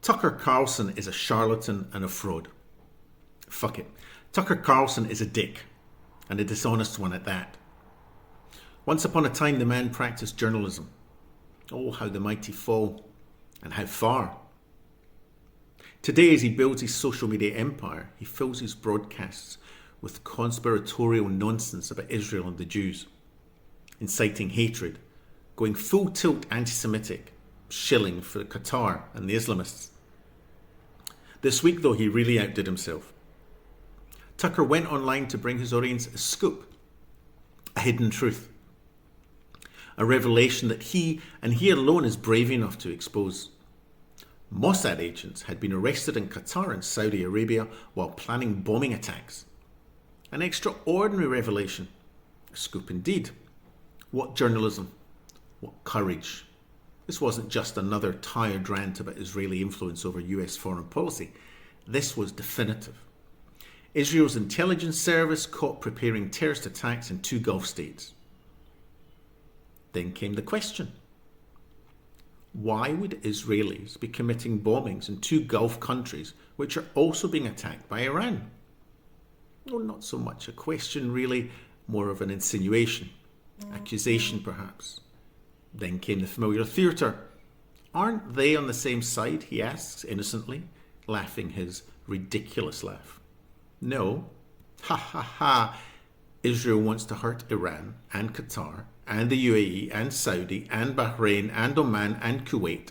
Tucker Carlson is a charlatan and a fraud. Fuck it. Tucker Carlson is a dick, and a dishonest one at that. Once upon a time, the man practiced journalism. Oh, how the mighty fall, and how far. Today, as he builds his social media empire, he fills his broadcasts with conspiratorial nonsense about Israel and the Jews, inciting hatred, going full tilt anti-Semitic, shilling for Qatar and the Islamists. This week, though, he really outdid himself. Tucker went online to bring his audience a scoop, a hidden truth, a revelation that he, and he alone, is brave enough to expose. Mossad agents had been arrested in Qatar and Saudi Arabia while planning bombing attacks. An extraordinary revelation. A scoop indeed. What journalism? What courage? This wasn't just another tired rant about Israeli influence over US foreign policy. This was definitive. Israel's intelligence service caught preparing terrorist attacks in 2 Gulf states. Then came the question. Why would Israelis be committing bombings in 2 Gulf countries which are also being attacked by Iran? Well, not so much a question really, more of an insinuation, accusation perhaps. Then came the familiar theatre. Aren't they on the same side, he asks innocently, laughing his ridiculous laugh. No. Ha ha ha. Israel wants to hurt Iran and Qatar and the UAE and Saudi and Bahrain and Oman and Kuwait.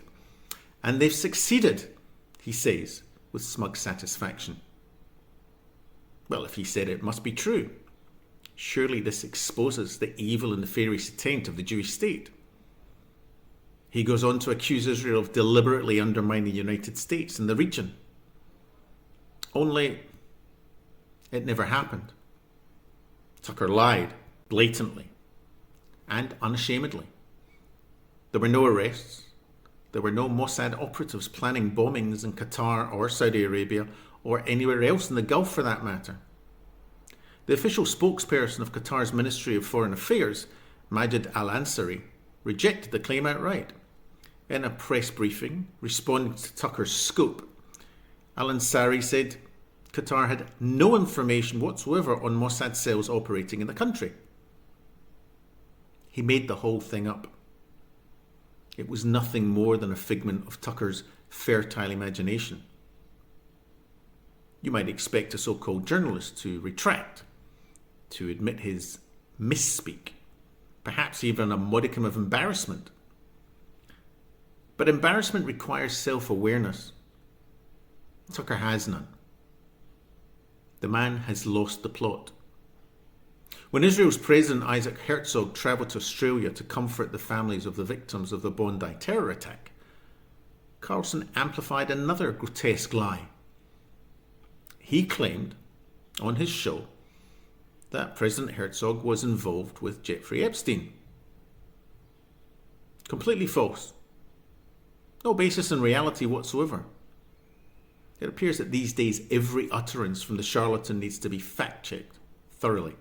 And they've succeeded, he says with smug satisfaction. Well, if he said it, it must be true. Surely this exposes the evil and nefarious intent of the Jewish state. He goes on to accuse Israel of deliberately undermining the United States and the region. Only it never happened. Tucker lied blatantly and unashamedly. There were no arrests. There were no Mossad operatives planning bombings in Qatar or Saudi Arabia or anywhere else in the Gulf for that matter. The official spokesperson of Qatar's Ministry of Foreign Affairs, Majid Al-Ansari, rejected the claim outright. In a press briefing responding to Tucker's scoop, Al-Ansari said Qatar had no information whatsoever on Mossad cells operating in the country. He made the whole thing up. It was nothing more than a figment of Tucker's fertile imagination. You might expect a so-called journalist to retract, to admit his misspeak, perhaps even a modicum of embarrassment. But embarrassment requires self-awareness. Tucker has none. The man has lost the plot. When Israel's President Isaac Herzog travelled to Australia to comfort the families of the victims of the Bondi terror attack, Carlson amplified another grotesque lie. He claimed on his show that President Herzog was involved with Jeffrey Epstein. Completely false. No basis in reality whatsoever. It appears that these days every utterance from the charlatan needs to be fact-checked thoroughly.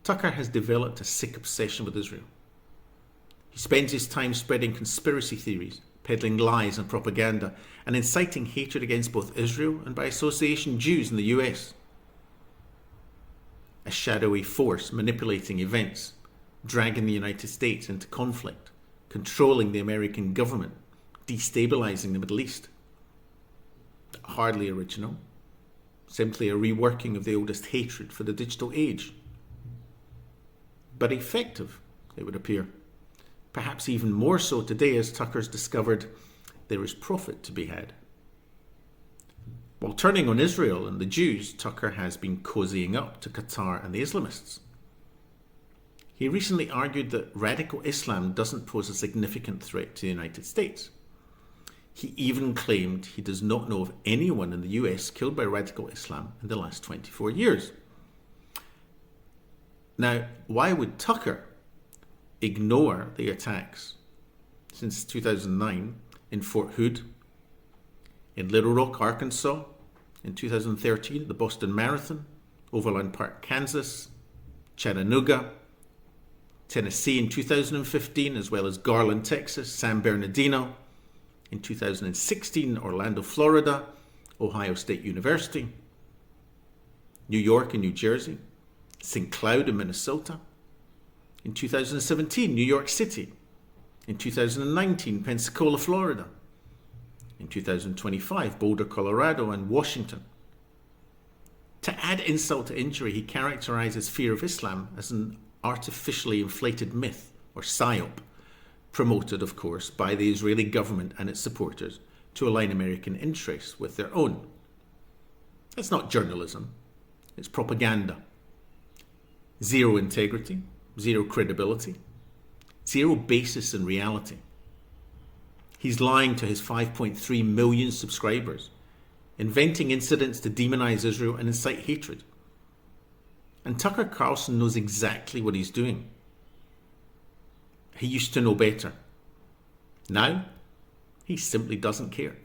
Tucker has developed a sick obsession with Israel. He spends his time spreading conspiracy theories, peddling lies and propaganda, and inciting hatred against both Israel and by association Jews in the US. A shadowy force manipulating events, dragging the United States into conflict, controlling the American government, destabilizing the Middle East. Hardly original, simply a reworking of the oldest hatred for the digital age. But effective, it would appear. Perhaps even more so today as Tucker's discovered there is profit to be had. While turning on Israel and the Jews, Tucker has been cozying up to Qatar and the Islamists. He recently argued that radical Islam doesn't pose a significant threat to the United States. He even claimed he does not know of anyone in the US killed by radical Islam in the last 24 years. Now, why would Tucker ignore the attacks since 2009 in Fort Hood, in Little Rock, Arkansas, in 2013, the Boston Marathon, Overland Park, Kansas, Chattanooga, Tennessee in 2015, as well as Garland, Texas, San Bernardino, In 2016, Orlando, Florida, Ohio State University, New York and New Jersey, St. Cloud in Minnesota. In 2017, New York City. In 2019, Pensacola, Florida. In 2025, Boulder, Colorado, and Washington. To add insult to injury, he characterizes fear of Islam as an artificially inflated myth, or psyop, promoted, of course, by the Israeli government and its supporters to align American interests with their own. It's not journalism, it's propaganda. Zero integrity, zero credibility, zero basis in reality. He's lying to his 5.3 million subscribers, inventing incidents to demonize Israel and incite hatred. And Tucker Carlson knows exactly what he's doing. He used to know better. Now, he simply doesn't care.